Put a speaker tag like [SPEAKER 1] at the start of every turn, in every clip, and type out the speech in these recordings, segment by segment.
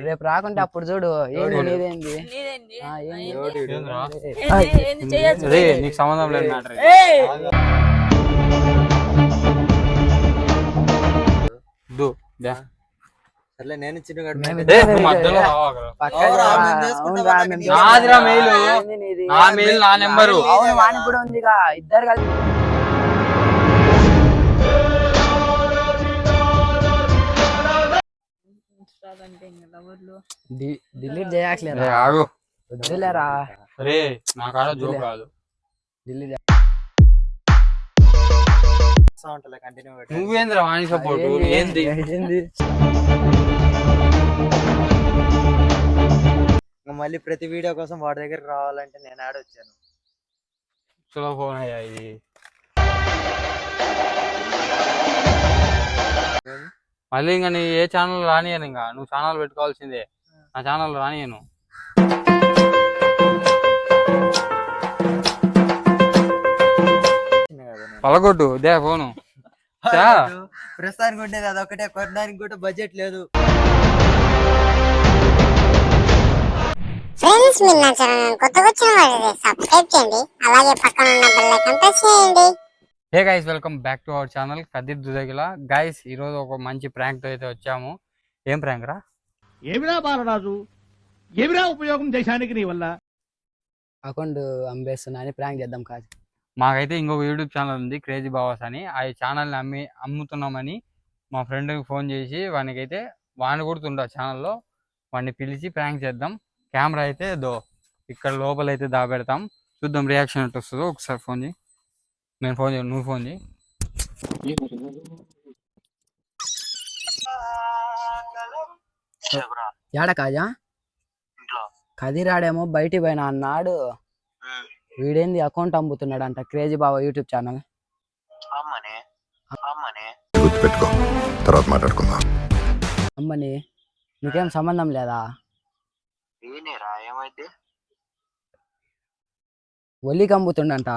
[SPEAKER 1] రేపు రాకుంటే అప్పుడు చూడు. ఏంది నీదేంది?
[SPEAKER 2] నీకు సంబంధం లేదు మ్యాటర్.
[SPEAKER 3] సర్లే నేను చిన్న
[SPEAKER 2] నా నెంబరు
[SPEAKER 1] వానికి కూడా ఉందిగా. ఇద్దరు కలిసి డిలీట్ చేయట్లేరా? వద్దులేరా.
[SPEAKER 2] నా కాడ జోక్ కాదు.
[SPEAKER 1] డిలీట్
[SPEAKER 2] నువ్వేంద్ర వాణి సపోర్ట్ ఏంది?
[SPEAKER 3] మళ్ళీ ప్రతి వీడియో కోసం వాడి దగ్గర రావాలంటే నేను యాడ్ వచ్చాను.
[SPEAKER 2] చలో ఫోన్ అయ్యా ఇది. మళ్ళీ ఇంకా నీ ఏ ఛానల్ రానియను. ఇంకా నువ్వు ఛానల్ పెట్టుకోవాల్సిందే. నా ఛానల్ రానియను. పలగొట్టు దే ఫోను.
[SPEAKER 3] ప్రస్తుతానికి ఉండేది అదొకటే, కొట్టడానికి కూడా బడ్జెట్ లేదు.
[SPEAKER 4] ఫ్రెండ్స్, మీరు నా ఛానల్ కొత్తగా వచ్చిన వారైతే సబ్స్క్రైబ్ చేయండి, అలాగే పక్కన ఉన్న బెల్ ఐకాన్ ప్రెస్ చేయండి.
[SPEAKER 2] Hey guys, welcome back to our channel Kadir దుదగిల. గైస్, ఈరోజు ఒక మంచి ప్రాంక్ తో అయితే వచ్చాము. ఏం ప్రాంక్ రా?
[SPEAKER 5] ఏమిరా బాలరాజు, ఏమిరా ఉపయోగం దేశానికి నీ వల్ల?
[SPEAKER 1] అకౌంట్ అమ్మేస్తున్నా అని ప్రాంక్ చేద్దాం కాదు.
[SPEAKER 2] మాకైతే ఇంకొక యూట్యూబ్ ఛానల్ ఉంది, క్రేజీ బావాస్ అని. ఆ ఛానల్ని అమ్ముతున్నామని మా ఫ్రెండ్కి ఫోన్ చేసి వానికైతే వాడిని కొడుతుండ ఛానల్లో. వాడిని పిలిచి ప్రాంక్ చేద్దాం. కెమెరా అయితే ఇక్కడ లోపలైతే దాబెడతాం. చూద్దాం రియాక్షన్ ఎట్టు వస్తుందో. ఒకసారి ఫోన్ చేయి. నేను ఫోన్ చేయ, నువ్వు ఫోన్ చేయి.
[SPEAKER 1] ఏడ కాజా కదిరాడేమో బయటికి పోయినా అన్నాడు. వీడేంది అకౌంట్ అమ్ముతున్నాడు అంట, క్రేజీ బావ యూట్యూబ్ ఛానల్.
[SPEAKER 6] గుర్తుపెట్టుకో, తర్వాత మాట్లాడుకుందాం.
[SPEAKER 1] అమ్మని నీకేం సంబంధం లేదా? ఒలికి అమ్ముతుండంట.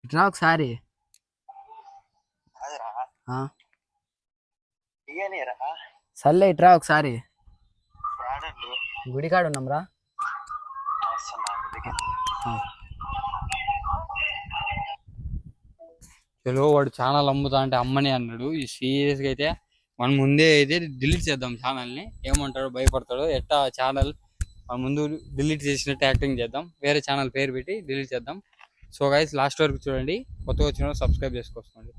[SPEAKER 1] ఇట్లా ఒకసారి సర్లే ఇట్రా ఒకసారి. గుడికాడ ఉన్నాం రా.
[SPEAKER 2] చలో, వాడు ఛానల్ అమ్ముతా అంటే అమ్మని అన్నాడు. ఈ సీరియస్గా అయితే మన ముందే అయితే డిలీట్ చేద్దాం ఛానల్ని. ఏమంటాడు, భయపడతాడు. ఎట్టా ఛానల్ మన ముందు డిలీట్ చేసినట్టు యాక్టింగ్ చేద్దాం. వేరే ఛానల్ పేరు పెట్టి డిలీట్ చేద్దాం. సో గైస్, లాస్ట్ వరకు చూడండి. కొత్తగా వచ్చిన సబ్స్క్రైబ్ చేసుకోండి.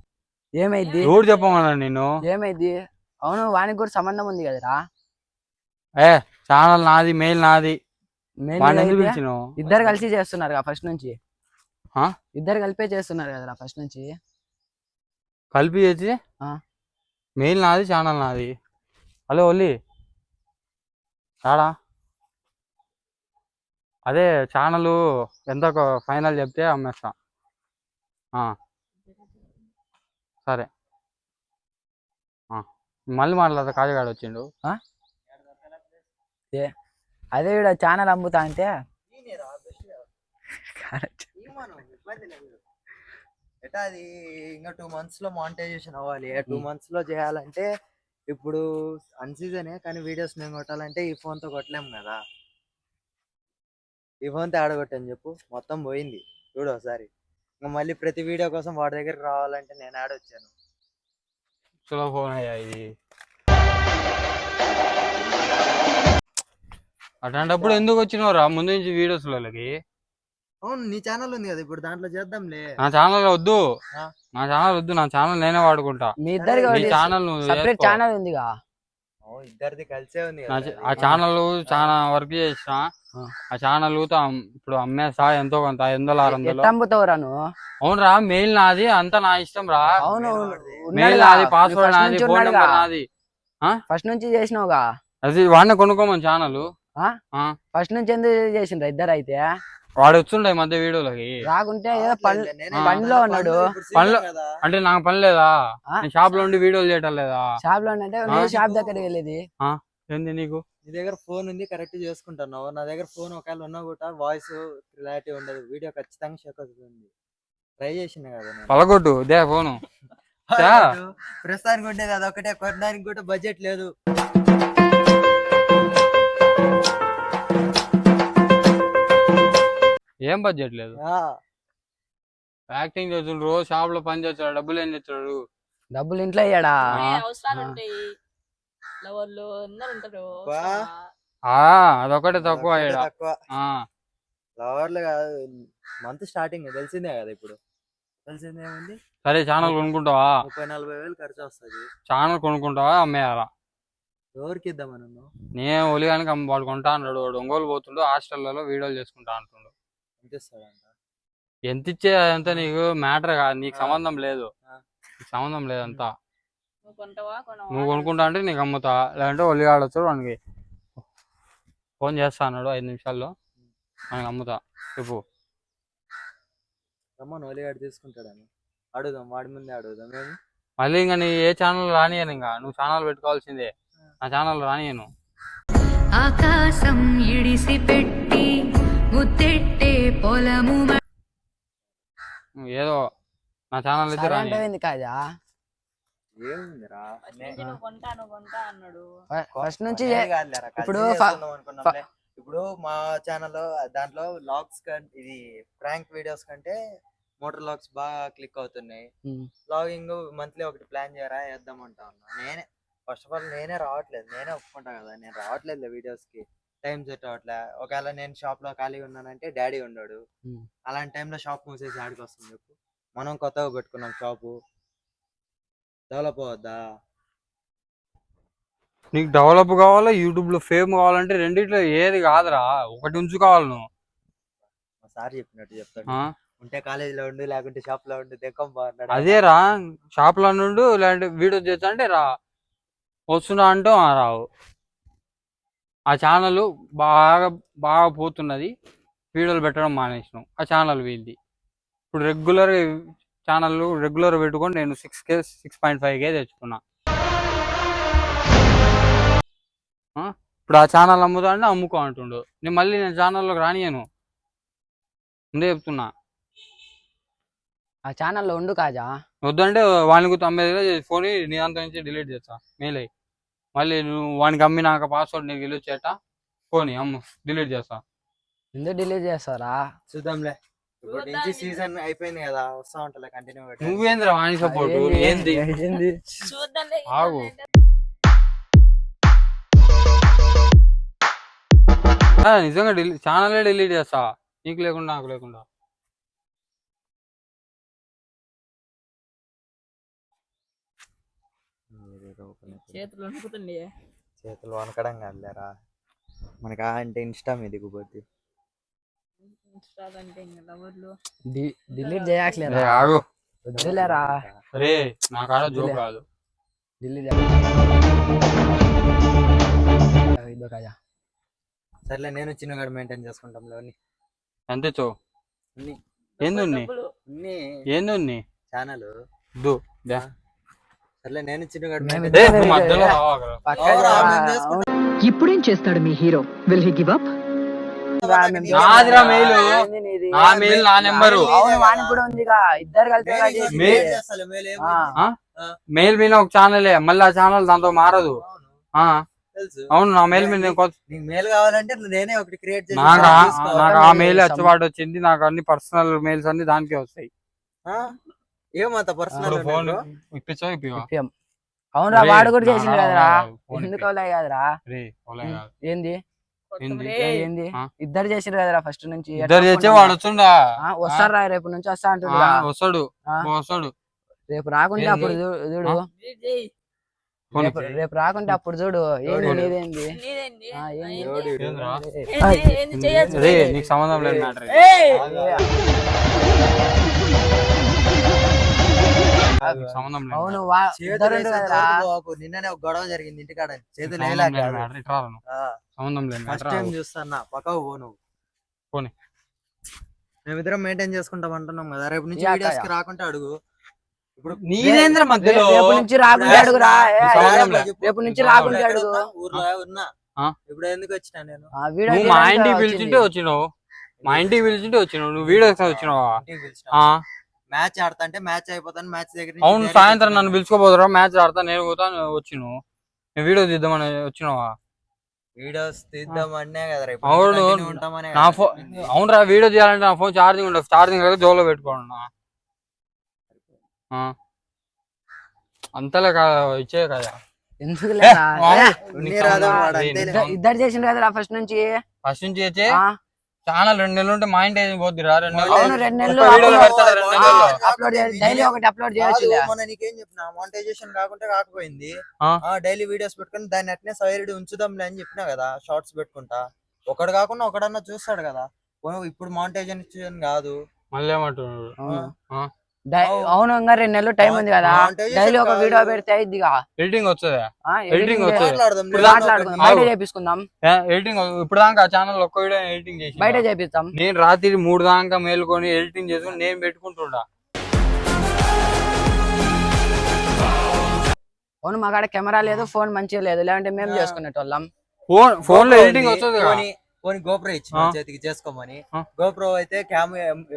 [SPEAKER 1] ఏమైంది?
[SPEAKER 2] ఎవరు చెప్పమన్నా నేను?
[SPEAKER 1] ఏమైంది? అవును, వానికి కూడా సంబంధం ఉంది కదరా.
[SPEAKER 2] ఛానల్ నాది, మెయిల్ నాది.
[SPEAKER 1] ఇద్దరు కలిసి చేస్తున్నారు కదా ఫస్ట్ నుంచి. ఇద్దరు కలిపే చేస్తున్నారు కదరా ఫస్ట్ నుంచి.
[SPEAKER 2] కలిపి చేసి మెయిల్ నాది, ఛానల్ నాది. హలో ఒల్లి, రాడా? అదే ఛానల్ ఎంత ఫైనల్ చెప్తే అమ్మేస్తా. సరే, మళ్ళీ మాట్లాడతా. కాజగాడు వచ్చిండు.
[SPEAKER 1] అదే వీడు ఛానల్ అమ్ముతా అంటే
[SPEAKER 3] ఎటా అది ఇంకా 2 months లో మానిటైజేషన్ అవ్వాలి. 2 months లో చేయాలంటే ఇప్పుడు అన్సీజనే, కానీ వీడియోస్ నేను కొట్టాలంటే ఈ ఫోన్ తో కొట్టలేము కదా. ఈ ఫోన్ తో ఆడగొట్టని చెప్పు, మొత్తం పోయింది. చూడు ఒకసారి. ఇంకా మళ్ళీ ప్రతి వీడియో కోసం వాడి దగ్గర రావాలంటే నేను యాడ్ వచ్చాను.
[SPEAKER 2] చలో ఫోన్ అయ్యా ఇది. అట్లాంటప్పుడు ఎందుకు వచ్చినవరా ముందు నుంచి వీడియోస్ లోకి?
[SPEAKER 3] అవును, నీ ఛానల్ ఉంది కదా ఇప్పుడు, దాంట్లో చేద్దాంలే.
[SPEAKER 2] నా ఛానల్ వద్దు, నా ఛానల్ నేనే వాడుకుంటా.
[SPEAKER 1] మీ ఇద్దరికి
[SPEAKER 2] ఛానల్
[SPEAKER 1] సెపరేట్ ఛానల్ ఉందిగా.
[SPEAKER 3] ఇద్దరిది కలిసే ఉంది.
[SPEAKER 2] ఆ ఛానల్ చాలా వర్క్ చేసిన. ఆ ఛానల్ ఇప్పుడు అమ్మేస్తా, ఎంతో కొంత 500-600.
[SPEAKER 1] అమ్ముతావురా నువ్వు?
[SPEAKER 2] అవునరా, మెయిల్ నాది, అంతా నా ఇష్టం రా.
[SPEAKER 1] అవును,
[SPEAKER 2] మెయిల్ నాది, పాస్వర్డ్ నాది, ఫోన్ నెంబర్ నాది.
[SPEAKER 1] ఫస్ట్ నుంచి చేసినావుగా.
[SPEAKER 2] అది వాడిని కొనుక్కోమని ఛానల్.
[SPEAKER 1] ఫస్ట్ నుంచి ఎందుకు చేసిండ్రా ఇద్దరు? అయితే
[SPEAKER 2] వాడు వచ్చుండే మధ్య వీడియోలకి.
[SPEAKER 1] రాకుంటే పనిలో ఉన్నాడు.
[SPEAKER 2] పనిలో అంటే నాకు పని లేదా? షాప్ లో ఉండి వీడియోలు చేయటం లేదా?
[SPEAKER 1] షాప్ లో అంటే షాప్ దగ్గరికి వెళ్ళేది.
[SPEAKER 2] ఏంది నీకు?
[SPEAKER 3] నీ దగ్గర ఫోన్ ఉంది, కరెక్ట్ చేసుకుంటున్నావు. నా దగ్గర ఫోన్ ఒకవేళ ఉన్నా కూడా వాయిస్ క్లారిటీ ఉండదు, వీడియో ఖచ్చితంగా షేక్ అవుతుంది. ట్రై చేసిన కదా.
[SPEAKER 2] పలగొట్టు దే ఫోను.
[SPEAKER 3] ప్రస్తుతానికి ఉండేది అదొకటే, కొనడానికి కూడా బడ్జెట్ లేదు.
[SPEAKER 2] ఏం బడ్జెట్ లేదు? యాక్టింగ్ చేస్తుండ్రు, రోజు షాప్ లో పని చేస్తాడు, డబ్బులు ఏం చేస్తాడు?
[SPEAKER 1] డబ్బులు ఇంట్లో అయ్యాడా?
[SPEAKER 7] అవసరాలు ఉంటాయి, లవర్లు అందరు ఉంటారు.
[SPEAKER 2] అదొకటి తక్కువ ఈడ.
[SPEAKER 3] లవర్లు కాదు, మంత్ స్టార్టింగ్ తెలిసిందే కదా. ఇప్పుడు తెలిసిందే ఏముంది.
[SPEAKER 2] సరే ఛానల్ కొనుక్కుంటావా?
[SPEAKER 3] 30-40 వేలు ఖర్చు వస్తుంది.
[SPEAKER 2] ఛానల్ కొనుక్కుంటావా అమ్మేయాలా?
[SPEAKER 3] ఎవరికి ఇద్దామని
[SPEAKER 2] నేను ఒలిగానికి వాడు కొంటా అన్నాడు. వాడు ఒంగోలు పోతుండు, హాస్టల్లో వీడియోలు చేసుకుంటా అంటుండు. ఎంత ఇచ్చే అంతా నీకు మ్యాటర్ కాదు, నీకు సంబంధం లేదు. సంబంధం లేదంతా. నువ్వు కొనుక్కుంటా అంటే నీకు అమ్ముతా, లేదంటే ఒలిగాడొచ్చు వానికి ఫోన్ చేస్తా అన్నాడు 5 నిమిషాల్లో, మనకి అమ్ముతా. చెప్పు
[SPEAKER 3] ఒలిగాడు తీసుకుంటాడని అడుగుదాం, వాడి ముందే అడుగుదాం. మేము
[SPEAKER 2] మళ్ళీ ఇంకా నీ ఏ ఛానల్ రానియను, ఇంకా నువ్వు ఛానల్ పెట్టుకోవాల్సిందే. నా ఛానల్ రానియను.
[SPEAKER 8] ఆకాశం ఇడిసి పెట్టి ముత్తెట్టే పొలము
[SPEAKER 2] ఏదో నా ఛానల్ అయితే రాని.
[SPEAKER 1] కాదా
[SPEAKER 3] ఏముందిరా,
[SPEAKER 1] ఫస్ట్ నుంచి
[SPEAKER 3] ఇప్పుడు మా ఛానల్ దాంట్లో వ్లాగ్స్ కంటే ఇది ప్రాంక్ వీడియోస్ కంటే మోటార్ వ్లాగ్స్ బాగా క్లిక్ అవుతున్నాయి. వ్లాగింగ్ మంత్లీ ఒకటి ప్లాన్ చేయరా వేద్దామంటా ఉన్నా. నేనే ఫస్ట్ ఆఫ్ ఆల్ నేనే రావట్లేదు, నేనే ఒప్పుకుంటా కదా, నేను రావట్లేదు వీడియోస్ కి, టైం సెట్ అవ్వట్లే. ఒకవేళ నేను షాప్ లో ఖాళీగా ఉన్నానంటే డాడీ ఉన్నాడు, అలాంటి టైంలో షాప్ మూసేసి ఆడికి వస్తుంది చెప్పు. మనం కొత్తగా పెట్టుకున్నాం షాపు, డెవలప్ అవద్దా?
[SPEAKER 2] నీకు డెవలప్ కావాలా, యూట్యూబ్ లో ఫేమ్ కావాలంటే రెండిట్లో ఏది కాదురా, ఒకటి ఉంచుకోవాలి నువ్వు.
[SPEAKER 3] సార్ చెప్పినట్టు చెప్తాడు, ఉంటే కాలేజీలో ఉండు, లేకుంటే షాప్ లో ఉండు, దెక్కం బాగున్నాడు.
[SPEAKER 2] అదేరా, షాప్ లో ఉండు, లేదంటే వీడియో చేస్తా అంటే రా, వస్తున్నా అంటూ రావు. ఆ ఛానల్ బాగా బాగా పోతున్నది, వీడియోలు పెట్టడం మానేసినాం. ఆ ఛానల్ వీళ్ళది. ఇప్పుడు రెగ్యులర్ పెట్టుకొని నేను 6.5K తెచ్చుకున్నా. ఇప్పుడు ఆ ఛానల్ అమ్ముతా అంటే అమ్ముకో అంటుండు. నేను ఛానల్లోకి రానియను, ముందే చెప్తున్నా.
[SPEAKER 1] ఆ ఛానల్లో ఉండు కాజా.
[SPEAKER 2] వద్దంటే వానికి 90,000 ఫోన్ నీ అంత నుంచి డిలీట్ చేస్తా, మెయిల్ అయ్యి. మళ్ళీ నువ్వు వానికి అమ్మినాక పాస్వర్డ్ నీకు వెళ్ళి వచ్చేట ఫోన్ అమ్ము డిలీట్ చేస్తా.
[SPEAKER 1] ఎందుకు డిలీట్ చేస్తారా?
[SPEAKER 3] చూద్దాంలే, ఇప్పుడు నుంచి సీజన్ అయిపోయింది కదా, వస్తా ఉంటా కంటిన్యూ.
[SPEAKER 2] నువ్వేంద్ర వాణి సపోర్ట్ ఏంది? ఆగు, నిజంగా ఛానలే డిలీట్ చేస్తా, నీకు లేకుండా నాకు లేకుండా.
[SPEAKER 3] చేతులు వనకడం కాదులేరా, మనకి అంటే ఇన్స్టా మీద దిగుబోద్ది.
[SPEAKER 1] డిలీట్ చేయట్లేదా?
[SPEAKER 2] ఆగు,
[SPEAKER 1] వద్దులేరా.
[SPEAKER 2] రే నా కాడ జోక్ కాదు,
[SPEAKER 1] డిలీట్ కాజా.
[SPEAKER 3] సర్లే, నేను చిన్నగాడు మెయింటైన్ చేసుకుంటాం. లేవని
[SPEAKER 2] అంతే చో ఏంది
[SPEAKER 3] ఛానల్. సర్లే, నేను చిన్నగాడు
[SPEAKER 8] ఇప్పుడేం చేస్తాడు మీ hero? Will he give up?
[SPEAKER 2] నాదిరా మెయిల్, నా మెయిల్ నా నెంబరు.
[SPEAKER 1] ఇద్దరు కలిసి
[SPEAKER 2] మెయిల్ మీద ఒక ఛానల్, మళ్ళీ ఆ ఛానల్ దాంతో మారదు. అవును, నా మెయిల్ మీద
[SPEAKER 3] మెయిల్ కావాలంటే నేనే ఒకటి క్రియేట్ చేసి
[SPEAKER 2] నాకు ఆ మెయిల్ వచ్చేవాడు వచ్చింది. నాకు అన్ని పర్సనల్ మెయిల్స్ అన్ని దానికే వస్తాయి.
[SPEAKER 3] ఏమంత పర్సనల్ ఫోన్
[SPEAKER 1] అవునరా, వాడు కూడా చేసింది కదరా, ఎందుకు కదరా? ఏంది ఇద్దరు చేసిరు కదరా ఫస్ట్ నుంచి.
[SPEAKER 2] ఇద్దరు చేసే వాడు వచ్చుండా,
[SPEAKER 1] వస్తారా రేపు నుంచి వస్తా అంటున్నా.
[SPEAKER 2] వస్తాడు
[SPEAKER 1] రేపు రాకుంటే అప్పుడు చూడు, రేపు రాకుంటే అప్పుడు చూడు. ఏంది నీదేంది?
[SPEAKER 2] నీకు సంబంధం లేదు మ్యాటర్.
[SPEAKER 1] అవును,
[SPEAKER 3] నిన్ననే ఒక గొడవ జరిగింది ఇంటికాడ, చేతులు
[SPEAKER 2] సంబంధం లేదు.
[SPEAKER 3] ఫస్ట్ టైం చూస్తున్నా, పక్కకు పోను. మేమిద్దరం మెయింటైన్ చేసుకుంటాం అంటున్నాం కదా, రేపు నుంచి వీడియోస్ కి రాకుంటే అడుగు. ఇప్పుడు
[SPEAKER 2] నీదేంద్ర మధ్యలో
[SPEAKER 1] రేపు నుంచి రాకుంటే అడుగురా, రేపు నుంచి రాకుంటే అడుగు.
[SPEAKER 3] ఊర్లో ఉన్నా, ఇప్పుడు ఎందుకు వచ్చినా నేను?
[SPEAKER 2] మా ఇంటికి పిలిచింటే వచ్చినావు, నువ్వు వీడియోస్ వచ్చినావా?
[SPEAKER 3] మ్యాచ్ ఆడతా మ్యాచ్ అయిపోతాను మ్యాచ్ దగ్గర నుంచి
[SPEAKER 2] అవును
[SPEAKER 3] direct
[SPEAKER 2] సాయంత్రం నన్ను
[SPEAKER 3] వచ్చినాను.
[SPEAKER 2] పిలుచుకోపోదురా మ్యాచ్ ఆడతా నేను పోతా వచ్చిను వీడియో తీద్దామని వచ్చినావా
[SPEAKER 3] వీడియోస్ తీద్దామనే కదా రేపు
[SPEAKER 2] అవును.
[SPEAKER 3] ఉంటామనే
[SPEAKER 2] నా ఫోన్ అవునరా వీడియో తీయాలంటే నా ఫోన్ ఛార్జింగ్ ఉండదు ఛార్జింగ్ లేక జోలో పెట్టుకోండి అంతలే కదా ఇచ్చే కదా
[SPEAKER 1] ఎందుకు లేదా ఇద్దరు చేసిండ్రు కదరా ఫస్ట్ నుంచి
[SPEAKER 2] ఫస్ట్ నుంచి అయితే
[SPEAKER 1] ఆ,
[SPEAKER 2] ఛానల్ 2 నెలలు ఉంటే మైండ్ అయితే పోద్దిరా 2 నెలలు
[SPEAKER 1] అవును 2 నెలలు
[SPEAKER 2] ఒక్క వీడియోలో పెడతాడా 2 నెలల్లో
[SPEAKER 1] అప్లోడ్ డైలీ ఒకటి అప్లోడ్ చేయొచ్చు
[SPEAKER 3] మొన్న నీకేం చెప్పిన మానిటైజేషన్ కాకుంటే కాకపోయింది
[SPEAKER 2] ఆ.
[SPEAKER 3] డైలీ వీడియోస్ పెట్టుకుని దాన్ని అట్నే సైడ్ ఉంచుదాంలే అని చెప్పినా కదా షార్ట్స్ పెట్టుకుంటా ఒకడు కాకుండా ఒకడన్నా చూస్తాడు కదా ఇప్పుడు మానిటైజేషన్ కాదు
[SPEAKER 2] మళ్ళీ ఏమంటున్నాడు ఆ.
[SPEAKER 1] అవును ఇంకా 2 నెలలు టైం ఉంది కదా
[SPEAKER 3] Monetization
[SPEAKER 1] డైలీ ఒక
[SPEAKER 3] కాదు.
[SPEAKER 1] వీడియో పెడితే అయిద్దిగా
[SPEAKER 2] ఎడిటింగ్ వస్తుందా
[SPEAKER 1] ఆ,
[SPEAKER 2] Editing
[SPEAKER 1] editing
[SPEAKER 2] వచ్చేది.
[SPEAKER 3] మాట్లాడదాం
[SPEAKER 2] ఇప్పుడు
[SPEAKER 3] లేదా?
[SPEAKER 1] మాట్లాడుకుందాం బయట చేపించుకుందాం
[SPEAKER 2] ఎడిటింగ్ ఇప్పుడు దాకా ఛానల్ ఒక్క వీడియో ఎడిటింగ్ చేసి
[SPEAKER 1] బయట చేపిస్తాం
[SPEAKER 2] నేను రాత్రి 3 దాకా మేలుకొని ఎడిటింగ్ చేసుకుని నేను పెట్టుకుంటుండా
[SPEAKER 1] అవును మా కాడ కెమెరా లేదు ఫోన్ మంచిగా లేదు లేదంటే మేము చేసుకునేటోళ్ళం
[SPEAKER 2] ఫోన్ లో ఎడిటింగ్ వస్తుంది కదా.
[SPEAKER 3] పోనీ గోప్రో ఇచ్చిన చేతికి చేసుకోమని
[SPEAKER 2] ఆ.
[SPEAKER 3] గోప్రో అయితే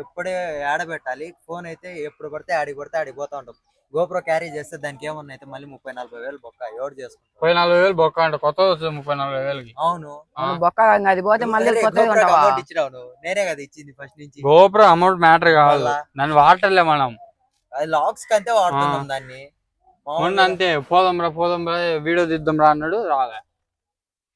[SPEAKER 3] ఎప్పుడే ఆడబెట్టాలి ఫోన్ అయితే ఎప్పుడు పడితే ఆడికి పడితే ఆడికి పోతా ఉంటాం గోప్రో క్యారీ చేస్తే దానికి ఏమన్నా అయితే మళ్ళీ 30-40 వేలు బొక్క ఎవరు చేసుకుంటాం
[SPEAKER 2] 34,000 బొక్క అంటే కొత్త వస్తుంది 34,000కి
[SPEAKER 3] అవును
[SPEAKER 1] అవును, బొక్క ఇంకా అది పోతే మళ్ళీ కొత్తగా
[SPEAKER 3] GoPro కి
[SPEAKER 1] ఉంటావా
[SPEAKER 3] amount ఇచ్చినావు నువ్వు. నేనే కదా ఇచ్చింది ఫస్ట్ నుంచి
[SPEAKER 2] గోప్రో అమౌంట్ మ్యాటర్ కావాలి
[SPEAKER 3] మళ్ళా?
[SPEAKER 2] నన్ను వాడటంలే మనం
[SPEAKER 3] అది లాక్స్ కంటే వాడుతున్నాం దాన్ని
[SPEAKER 2] మొన్న
[SPEAKER 3] మామూలుగా
[SPEAKER 2] అంతే పోదాంరా వీడియో తీద్దాం రా అన్నాడు రాలే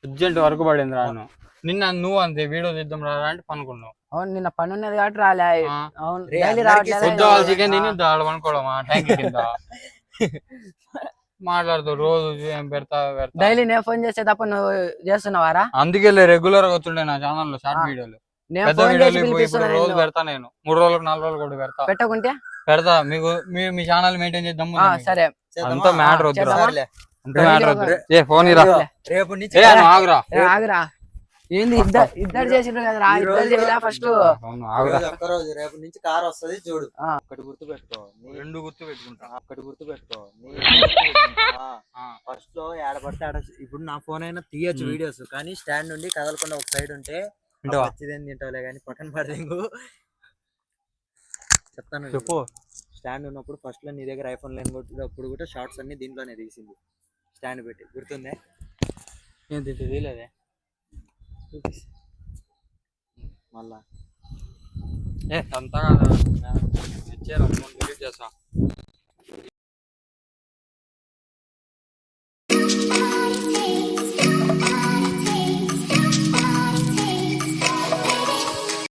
[SPEAKER 2] అర్జెంట్ వర్క్ పడింది రాను నిన్న నువ్వు అంతే వీడియో తీద్దాం రా అంటే పనుకున్నావు
[SPEAKER 1] అవును నిన్న పని ఉన్నది కాబట్టి రాలే
[SPEAKER 2] ఆ.
[SPEAKER 1] అవును
[SPEAKER 3] రే,
[SPEAKER 1] డైలీ
[SPEAKER 3] అందరికీ
[SPEAKER 1] రావట్లేదు
[SPEAKER 3] పొద్దు
[SPEAKER 2] పొద్దు వాళ్ళు
[SPEAKER 3] ఆ.
[SPEAKER 2] చికెన్ తిని దాడ పనుకోవడమా ట్యాంక్ కింద మాట్లాడుతూ రోజు ఏం పెడతా
[SPEAKER 1] డైలీ నేను ఫోన్ చేసే తప్ప నువ్వు చేస్తున్నావారా
[SPEAKER 2] అందుకే రెగ్యులర్ గా వస్తుండే నా ఛానల్ లో షార్ట్
[SPEAKER 1] ఆ.
[SPEAKER 2] వీడియోలు
[SPEAKER 1] నేను
[SPEAKER 2] పెద్ద
[SPEAKER 1] ఫోన్
[SPEAKER 2] వీడియోలు
[SPEAKER 1] చేసి
[SPEAKER 2] ఇప్పుడు
[SPEAKER 1] పిలిపిస్తున్నా
[SPEAKER 2] రోజు
[SPEAKER 1] నిన్ను.
[SPEAKER 2] పెడతా నేను 3 రోజులకు 4 రోజులు కూడా
[SPEAKER 1] పెట్టకుంటే
[SPEAKER 2] పెడతా మీకు మీ ఛానల్ మెయింటైన్ చేద్దాం
[SPEAKER 1] ఆ, సరే
[SPEAKER 2] అంత మ్యాటర్ వద్దురా
[SPEAKER 1] చేద్దామా?
[SPEAKER 3] సర్లే.
[SPEAKER 2] అంత మ్యాటర్ వద్దు ఏ ఫోన్ ఇరా
[SPEAKER 3] రేపు నుంచి
[SPEAKER 2] ఏ నువ్వు ఆగురా
[SPEAKER 1] ఏ, ఆగురా ఏంది ఇద్దరు చేసిండ్రు కదరా
[SPEAKER 3] ఈ
[SPEAKER 1] ఇద్దరు
[SPEAKER 3] రోజు
[SPEAKER 1] చేయలే ఫస్ట్
[SPEAKER 2] అవును ఆగురా
[SPEAKER 3] ఒక్కరోజు రేపు నుంచి కార్ వస్తది చూడు
[SPEAKER 1] ఆ.
[SPEAKER 3] ఒకటి గుర్తు పెట్టుకో
[SPEAKER 2] 2 గుర్తు పెట్టుకుంటా
[SPEAKER 3] ఒకటి గుర్తు పెట్టుకో
[SPEAKER 2] ఆ.
[SPEAKER 3] ఫస్ట్ లో ఏడ పడితే ఆడ ఇప్పుడు నా ఫోన్ అయినా తీయొచ్చు వీడియోస్ కానీ స్టాండ్ నుండి కదలకుండా ఒక సైడ్ ఉంటే
[SPEAKER 2] వింటావా?
[SPEAKER 3] వచ్చిదేం తింటావులే కానీ పక్కన పడలేవు చెప్తాను
[SPEAKER 2] చెప్పు
[SPEAKER 3] స్టాండ్ ఉన్నప్పుడు ఫస్ట్ లో నీ దగ్గర ఐఫోన్ లేనప్పుడు కూడా షార్ట్స్ అన్ని దీంట్లోనే తీసింది స్టాండ్ పెట్టి గుర్తుందే
[SPEAKER 2] ఏంటి తెలియలేదే
[SPEAKER 3] మళ్ళా
[SPEAKER 2] ఏ అంతా కాదు ఇచ్చారు డిలీట్ చేస్తా